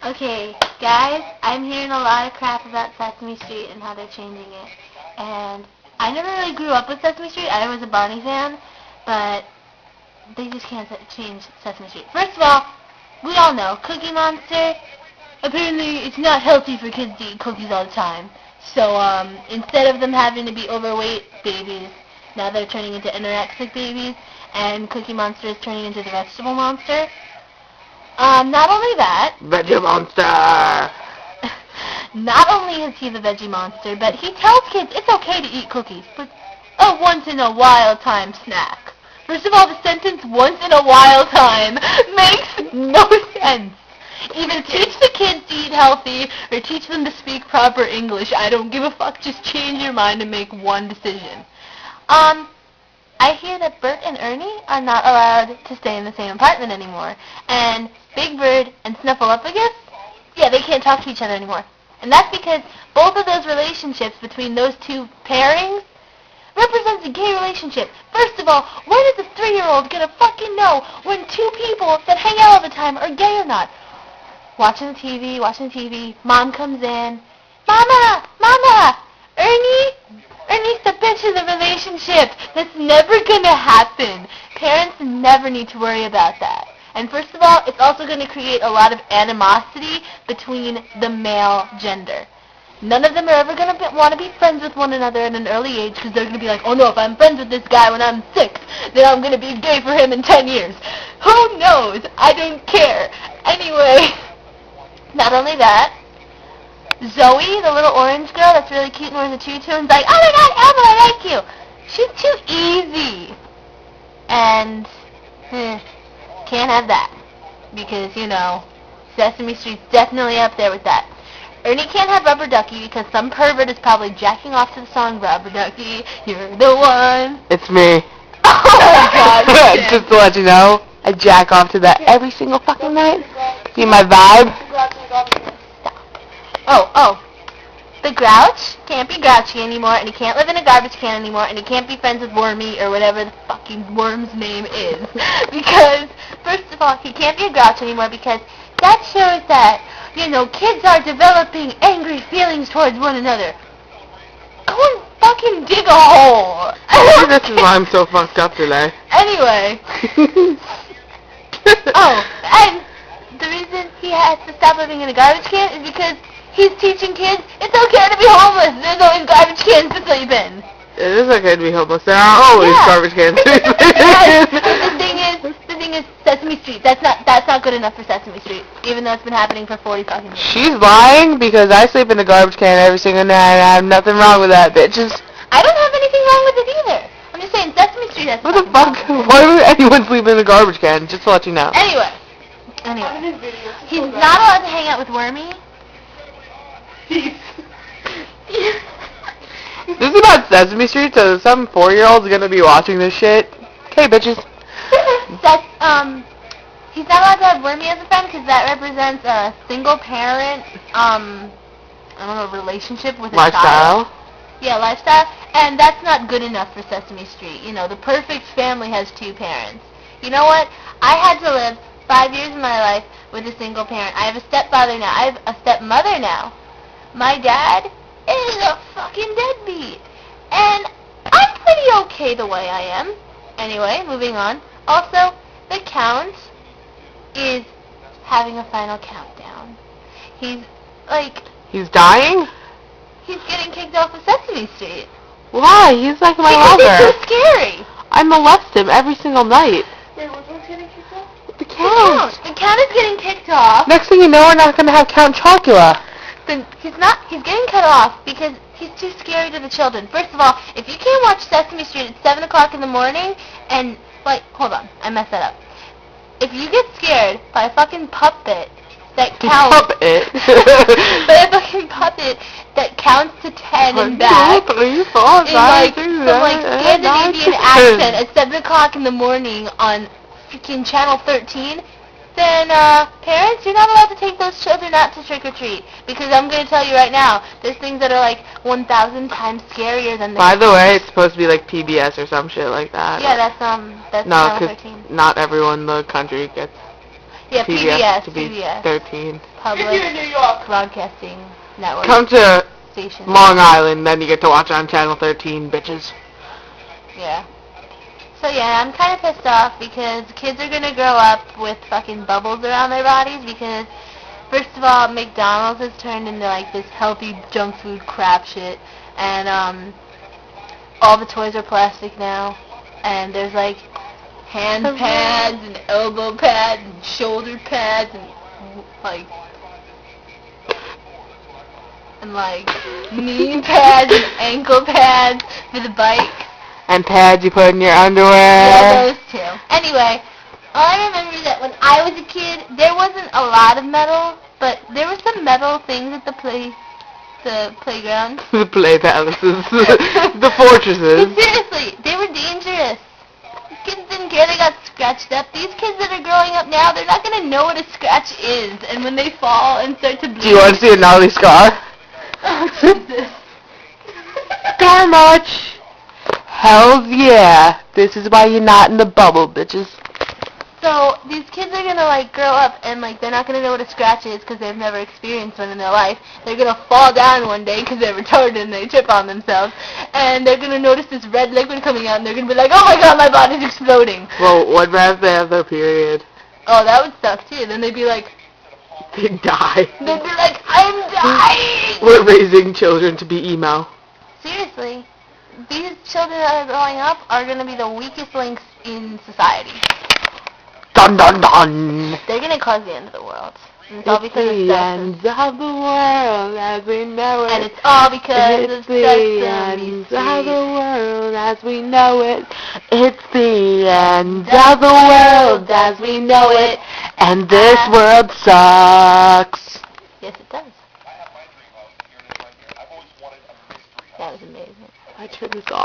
Okay, guys, I'm hearing a lot of crap about Sesame Street and how they're changing it. And I never really grew up with Sesame Street. I was a Barney fan, but they just can't change Sesame Street. First of all, we all know Cookie Monster, apparently it's not healthy for kids to eat cookies all the time. So instead of them having to be overweight babies, now they're turning into anorexic babies, and Cookie Monster is turning into the vegetable monster. Not only that... Veggie Monster! Not only is he the veggie monster, but he tells kids it's okay to eat cookies, but a once-in-a-while time snack. First of all, the sentence once-in-a-while time makes no sense. Either teach the kids to eat healthy, or teach them to speak proper English. I don't give a fuck. Just change your mind and make one decision. I hear that Bert and Ernie are not allowed to stay in the same apartment anymore. And Big Bird and Snuffleupagus, yeah, they can't talk to each other anymore. And that's because both of those relationships between those two pairings represents a gay relationship. First of all, when is a 3-year-old gonna fucking know when two people that hang out all the time are gay or not? Watching TV, Mom comes in. Mama, Ernie's the bitch of the relationship. That's never gonna happen. Parents never need to worry about that. And first of all, it's also going to create a lot of animosity between the male gender. None of them are ever going to want to be friends with one another at an early age because they're going to be like, oh no, if I'm friends with this guy when I'm 6, then I'm going to be gay for him in 10 years. Who knows? I don't care. Anyway, not only that, Zoe, the little orange girl that's really cute and wears a tutu and is like, oh my god, Elmo, I like you. She's too easy. And, can't have that. Because, you know, Sesame Street's definitely up there with that. Ernie can't have Rubber Ducky because some pervert is probably jacking off to the song Rubber Ducky, you're the one. It's me. Oh my god. Just to let you know, I jack off to that every single fucking night. See my vibe? Oh. The Grouch can't be grouchy anymore, and he can't live in a garbage can anymore, and he can't be friends with Wormy, or whatever the fucking worm's name is. Because, first of all, he can't be a Grouch anymore because that shows that, you know, kids are developing angry feelings towards one another. Go and fucking dig a hole. This is why I'm so fucked up today. Anyway. Oh, and the reason he has to stop living in a garbage can is because he's teaching kids it's okay to be homeless. There's always garbage cans to sleep in. It is okay to be homeless. There are always garbage cans to sleep in. The thing is, Sesame Street. That's not good enough for Sesame Street, even though it's been happening for 40 fucking years. She's lying because I sleep in the garbage can every single night and I have nothing wrong with that, bitches. I don't have anything wrong with it either. I'm just saying Sesame Street has what the fuck? Why would anyone sleep in the garbage can? Just to let you know. Anyway. He's not allowed to hang out with Wormy. This is about Sesame Street, so some 4-year-old's gonna be watching this shit. Okay, bitches. He's not allowed to have Wormy as a friend because that represents a single parent, I don't know, relationship with a lifestyle. child. Yeah, lifestyle. And that's not good enough for Sesame Street. You know, the perfect family has 2 parents. You know what? I had to live 5 years of my life with a single parent. I have a stepfather now. I have a stepmother now. My dad is a fucking deadbeat. And I'm pretty okay the way I am. Anyway, moving on. Also, the Count is having a final countdown. He's dying? He's getting kicked off of Sesame Street. Why? He's like my because lover. He's too scary. I molest him every single night. Wait, which one's getting kicked off? The Count. The Count is getting kicked off. Next thing you know, we're not going to have Count Chocula. Then he's getting cut off because he's too scary to the children. First of all, if you can't watch Sesame Street at 7 o'clock in the morning and, hold on, I messed that up. If you get scared by a fucking puppet that counts... by a fucking puppet that counts to 10 and back... 1, 2, 3, 4, 5, 6, 7, Scandinavian accent at 7 o'clock in the morning on freaking Channel 13... then, parents, you're not allowed to take those children out to trick-or-treat. Because I'm going to tell you right now, there's things that are, 1,000 times scarier than this. By the way, it's supposed to be, PBS or some shit like that. Yeah, that's no, Channel 13. Not everyone in the country gets... Yeah, PBS to be PBS. 13. Public Broadcasting Network Come to station. Long Island, then you get to watch on Channel 13, bitches. Yeah. So yeah, I'm kind of pissed off because kids are gonna grow up with fucking bubbles around their bodies because, first of all, McDonald's has turned into like this healthy junk food crap shit, and all the toys are plastic now, and there's like hand pads and elbow pads and shoulder pads and like knee pads and ankle pads for the bike. And pads you put in your underwear. Yeah, those two. Anyway, I remember that when I was a kid, there wasn't a lot of metal, but there were some metal things at the playground. The play palaces. The fortresses. But seriously, they were dangerous. Kids didn't care they got scratched up. These kids that are growing up now, they're not going to know what a scratch is. And when they fall and start to bleed... Do you want to see a gnarly scar? Oh, Jesus. Scar much? Hells yeah. This is why you're not in the bubble, bitches. So, these kids are going to, like, grow up and, like, they're not going to know what a scratch is because they've never experienced one in their life. They're going to fall down one day because they're retarded and they trip on themselves. And they're going to notice this red liquid coming out and they're going to be like, oh my god, my body's exploding. Well, what if they have their period? Oh, that would suck, too. Then they'd be like... They'd die. They'd be like, I'm dying! We're raising children to be emo. Seriously. These children that are growing up are going to be the weakest links in society. Dun dun dun! They're going to cause the end of the world. And it's all It's because of the end Sesame. of the world as we know it. And it's all because of It's the Sesame end Street. of the world as we know it. It's the end of the world as we know it. And this world sucks. Yes, it does. That was amazing. I turned this off.